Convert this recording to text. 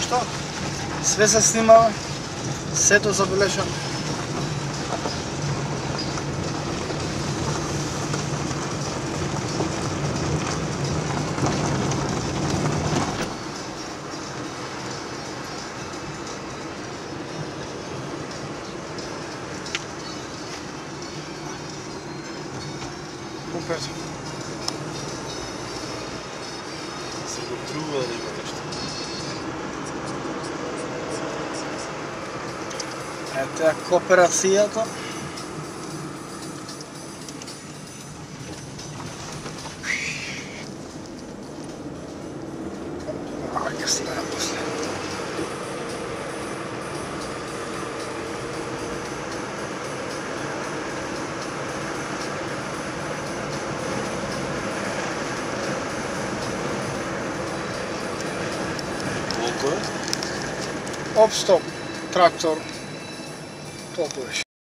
нешто, све се снимава, сето забележано. Супер. Се го трува да има нешто. Ето ја кооперацијата. Ќе стигна после. Колко е? Оп-стоп, трактор, толку беше.